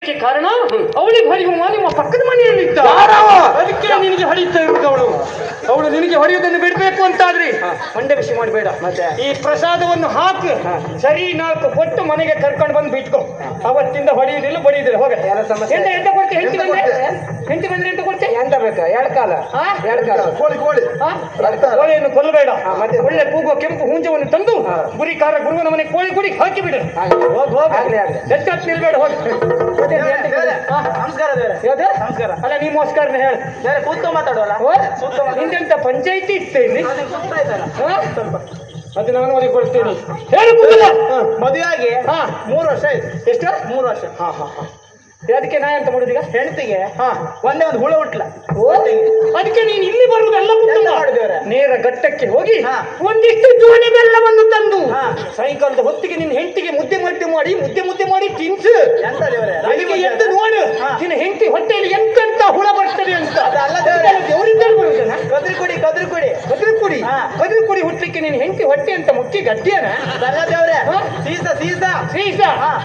ಕಾರಣ ಅವಳಿಗೆ ಹೊಡೆಯುವ ನಿಮ್ಮ ಪಕ್ಕದ ಮನೆಯಲ್ಲಿದ್ದ ಅದಕ್ಕೆ ನಿನಗೆ ಹೊಡೆಯುತ್ತಾ ಇರುವುದು ಅವಳು ನಿನಗೆ ಹೊಡೆಯುವುದನ್ನು ಬಿಡಬೇಕು ಅಂತಾದ್ರಿ ಮಂಡೆ ಬಿಸಿ ಮಾಡಬೇಡ. ಈ ಪ್ರಸಾದವನ್ನು ಹಾಕು, ಸರಿ 4 ಕೊಟ್ಟು ಮನೆಗೆ ಕರ್ಕೊಂಡು ಬಂದು ಬಿಟ್ಕೊ. ಅವತ್ತಿಂದ ಹೊಡೆಯುವುದಿಲ್ಲ ಬಡಿಯುವುದಿಲ್ಲ. ಹೋಗ ಎಂತ ಕೊಡ್ತೆ? ಹೆಂಡತಿ ಬಂದ್ರೆ ಎಂತ ಕೊಡ್ತೆ? ಎಂತ ಬೇಕಾ? ಎಳ್ಕಾಲ ಕೋಳಿಯನ್ನು ಕೊಲ್ಲಬೇಡ. ಒಳ್ಳೆ ಕೂಗುವ ಕೆಂಪು ಹುಂಜವನ್ನು ತಂದು ಗುರಿಕಾರ ಗುರುವನ ಮನೆ ಕೋಳಿ ಗುಡಿ ಹಾಕಿ ಬಿಡು. ಹೆಚ್ಚು ನಿಲ್ಬೇಡ. ಹೋಗಿ ನಮಸ್ಕಾರ ನಮಸ್ಕಾರ. ಅಲ್ಲ ನೀವು ನಮಸ್ಕಾರನ ಹೇಳ ಕೂತ್ಕೊ ಮಾತಾಡೋಲ್ಲ. ನಿಂತೆಂತ ಪಂಚಾಯಿತಿ ಇತ್ತೆ ಇಲ್ಲಿ? ಅದು ನಾನು ಮದುವೆ ಕೊಡ್ತೇನೆ. ಹೇಳು ಮದುವೆ ಆಗಿ 3 ವರ್ಷ ಆಯ್ತು. ಎಷ್ಟು? 3 ವರ್ಷ. ಅದಕ್ಕೆ ನಾ ಎಂತ ಮಾಡುದೀಗ? ಹೆಣ್ತಿಗೆ ಒಂದೇ ಒಂದು ಹುಳ ಹುಟ್ಲ. ಅದಕ್ಕೆ ನೀನು ಇಲ್ಲಿ ಬರುವುದೆಲ್ಲ ನೇರ ಘಟ್ಟಕ್ಕೆ ಹೋಗಿ ಒಂದಿಷ್ಟು ಜೋಡಿ ಬೆಲ್ಲವನ್ನು ತಂದು ಸಾಯಂಕಾಲದ ಹೊತ್ತಿಗೆ ನಿನ್ನ ಹೆಂಡತಿಗೆ ಮುದ್ದೆ ಮಾಡಿ ತಿನ್ಸು. ಅದಕ್ಕೆ ಎದ್ದು ನೋಡು ನಿನ್ನ ಹೆಂಡತಿ ಹೊಟ್ಟೆಯಲ್ಲಿ ಎಂತೆಂತ ಹುಳ ಬರ್ತದೆ ಅಂತ. ದೇವರಿದ್ದಲ್ಲಿ ಬರುವುದನ್ನ ಕದ್ರಿ ಕುಡಿ ಹುಟ್ಟಲಿಕ್ಕೆ ನಿನ್ನ ಹೆಂಡತಿ ಹೊಟ್ಟೆ ಅಂತ ಮುಖ್ಯ ಗಟ್ಟಿಯನ ದೇವ್ರೆ. ಸೀಸ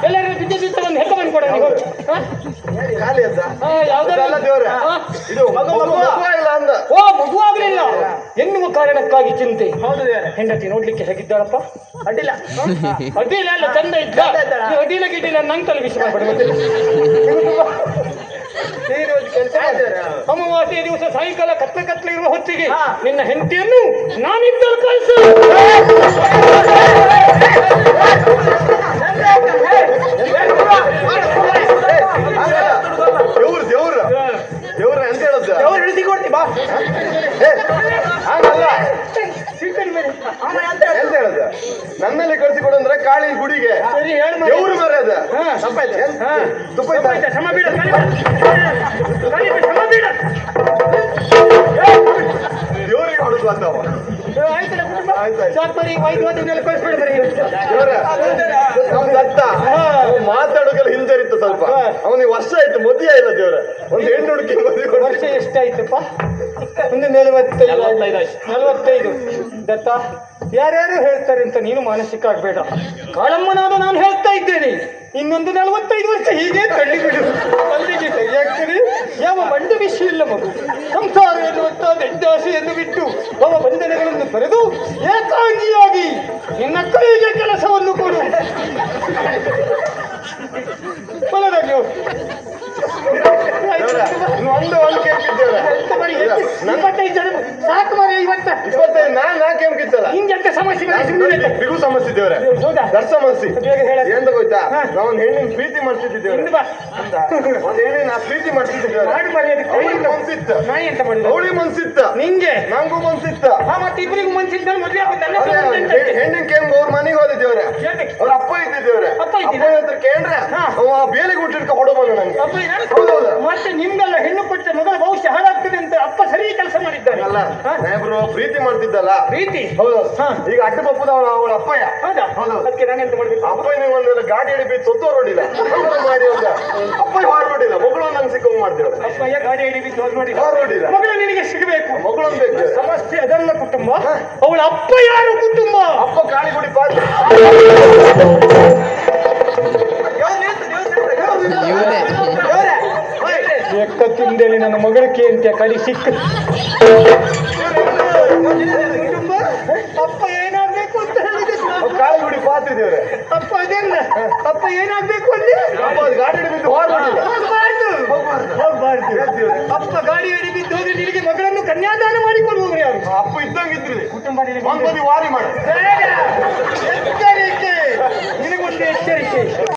ಎಲ್ಲರೂ ಬಿದ್ದ ಒಂದು ಹೆಕ್ಕ ಬಂದು ಕೊಡ. ಮಗು ಆಗ್ಲಿಲ್ಲ ಎನ್ನುವ ಕಾರಣಕ್ಕಾಗಿ ಚಿಂತೆ. ಹೆಂಡತಿ ನೋಡ್ಲಿಕ್ಕೆ ಹೇಗಿದ್ದಾಳಪ್ಪ? ಅಡ್ಡಿಲ್ಲ ಅಡ್ಡಿಲ್ಲ ಚಂದ ಇದ್ದ. ಅಡ್ಡಿಲ್ಲ ನಂಗೆ ತಲುಪಿಸಿ ಮಾಡ್ಬಿಡ. ಅಮಾವಾಸ್ಯೆ ದಿವಸ ಸಾಯಂಕಾಲ ಕತ್ಲೆ ಇರುವ ಹೊತ್ತಿಗೆ ನಿನ್ನ ಹೆಂಡತಿಯನ್ನು ನಾನಿದ್ದಳು ಕಳಿಸು. ದೇವ್ರ ಎಂತ ಹೇಳುದು? ದೇವ್ರು ಇಳಿಸಿ ಕೊಡ್ತಿ ಬಾ. ಹಾಗಲ್ಲ ಎಂತ ಹೇಳುದು? ನನ್ನಲ್ಲಿ ಕಳಿಸಿಕೊಡು ಅಂದ್ರೆ ಕಾಳಿ ಗುಡಿಗೆ ದೇವ್ರು ಮರೆ ಅದ. ತುಪ್ಪ ಶ್ರಮ ಬೀಡ ದೇವ್ರಿಗೆ ಹೊಡುದು ಅಂದವ. ಮಾತಾಡೋಕೆಲ್ಲ ಹಿಂಜರಿತ್ತು ಸ್ವಲ್ಪ. ಅವನಿಗೆ ವರ್ಷ ಆಯ್ತು, ಮದುವೆ ಇಲ್ಲ. ದೇವ್ರ ಒಂದು ಹೆಣ್ಣು ಹುಡುಕಿ ಮದುವೆ. ವರ್ಷ ಎಷ್ಟಾಯ್ತಪ್ಪ? ಒಂದು 45 ದತ್ತ. ಯಾರ್ಯಾರು ಹೇಳ್ತಾರೆ ಅಂತ ನೀನು ಮಾನಸಿಕ ಆಗ್ಬೇಡ. ಕಾಳಮ್ಮನಾದ ನಾನು ಹೇಳ್ತಾ ಇದ್ದೇನೆ. ಇನ್ನೊಂದು 45 ವರ್ಷ ಹೀಗೆ ತಳ್ಳಿಬಿಡು. ಅಲ್ಲಿಗೆ ಸರಿಯಾಗ್ತದೆ. ಯಾವ ಮಂಡ ವಿಷಯ ಇಲ್ಲ ಮಗು. ಸಂಸಾರ ಎನ್ನುವಂತ ದಡ್ಡಾಸೆಯನ್ನು ಬಿಟ್ಟು ಅವ ಬಂಧನಗಳನ್ನು ತೊರೆದು ಏಕಾಂಗಿಯಾಗಿ ನಿನ್ನ ಕೈಗೆ ಕೆಲಸವನ್ನು ಕೊಡು. ಬಲದಾಗಿ ಒಂದು ಕೇಳ್ತಿದ್ದೇವೆ. 25 ಜನ ಸಾಕು ಮರೆ. 25 ನಾ ಕೇಳ್ಕಿತ್ತಲ್ಲ. ಹಿಂಗೆಂತ ಸಮಸ್ಯೆ ಬಿಗು ಸಮಸ್ಯೆ ದೇವ್ರೆ. ದರ್ಶ ಸಮಸ್ಯೆ ಎಂತ ಗೊತ್ತಾ? ನಾವು ಒಂದು ಹೆಣ್ಣಿನ ಪ್ರೀತಿ ಮಾಡ್ತಿದ್ದೇವೆ. ಒಂದು ಹೆಣ್ಣಿನ ಪ್ರೀತಿ ಮಾಡ್ತಿದ್ದೇವೆ. ಅವಳಿಗೆ ಮನ್ಸಿತ್ತ, ನಿಂಗೆ ನಂಗೂ ಮನ್ಸಿತ್ತ. ಮತ್ತೆ ಇಬ್ಬರಿಗೂ ಮನ್ಸಿದ್ದ ಮದುವೆ ಹೆಣ್ಣಿನ ಕೇಂದ್ರ ಅವ್ರ ಮನೆಗೆ ಹೋದಿದ್ದೇವ್ರೆ. ಅವ್ರ ಅಪ್ಪ ಇದ್ದಿದ್ದೇವ್ರೆ. ಅಪ್ಪ ಹತ್ರ ಕೇಳ್ರೆ ಅವ ಬೇಲಿಗೆ ಹುಟ್ಟಿಡ್ಕ ಹೊಡ ಬಂದ ನಂಗೆ. ಮತ್ತೆ ನಿಮ್ಗೆಲ್ಲ ಹೆಣ್ಣು ಕೊಟ್ಟ ಮಗಳ ಭವಿಷ್ಯ ಹಾಳಾಗ್ತದೆ ಅಂತ ಅಪ್ಪ ಸರಿ ಕೆಲಸ ಮಾಡಿದ್ದಾರೆ. ಅಲ್ಲ ನಾಯಿಬ್ರು ಪ್ರೀತಿ ಮಾಡ್ತಿದ್ದಲ್ಲ. ಪ್ರೀತಿ ಹೌದು. ಈಗ ಅಡ್ಡ ಬಪ್ಪದ ಅವಳ ಅಪ್ಪಯ್ಯ. ಹೌದಾ? ಅದಕ್ಕೆ ನಾನೆಂತ ಮಾಡ್ಬೇಕು? ಅಪ್ಪಯ್ಯ ಒಂದು ಗಾಡಿ ಹಿಡಿದು ಸೊತ್ತು ಹೊರಡಿಲ್ಲ ಮಾಡಿ ಒಂದು ಅಪ್ಪಯ್ಯ ಹೊರಡಿಲ್ಲ. ಮಗಳು ನಂಗೆ ಸಿಕ್ಕಂಗ್ ಮಾಡ್ತೇವೆ. ಅಪ್ಪಯ್ಯ ಗಾಡಿ ಹಿಡಿದು ಹೊರಡಿಲ್ಲ. ಮಗಳು ನಿನಗೆ ಸಿಗಬೇಕು. ಮಗಳೊಂದು ಬೇಕು. ಸಮಸ್ಯೆ ಅದೆಲ್ಲ ಕುಟುಂಬ. ಅವಳ ಅಪ್ಪ ಯಾರು ಕುಟುಂಬ? ಅಪ್ಪ ಕಾಳಿಗುಡಿ ಪಾತ್ರ. ಎಕ್ಕ ತಿಂದೇಳಿ ನನ್ನ ಮಗಳಕ್ಕೆ ಅಂತ ಕಡಿ ಸಿಕ್ಕ. ಅಪ್ಪ ಏನಾಗ್ಬೇಕು ಅಂತ ಹೇಳಿದೆ. ಕಾಳಿಗುಡಿ ಪಾತ್ರ ಇದ್ದೇವ್ರೆ. ಅಪ್ಪ ಅದೆಲ್ಲ ಅಪ್ಪ ಏನಾಗ್ಬೇಕು ಅಲ್ಲಿ? ಗಾಡಿ ಹಿಡಿದು ಹೋಗ್ಬಾರ್ದು. ಅಪ್ಪ ಗಾಡಿ ಹಿಡಿ ಬಿದ್ದು ಹೋದ್ರೆ ನಿನಗೆ ಮಗಳನ್ನು ಕನ್ಯಾದಾನ ಮಾಡಿಕೊಡುವವರು ಯಾರು? ಅಪ್ಪ ಇದ್ದಂಗಿದ್ರಿ ಕುಟುಂಬ ಒಂದ್ ಬದಿ ವಾರಿ ಮಾಡಿ.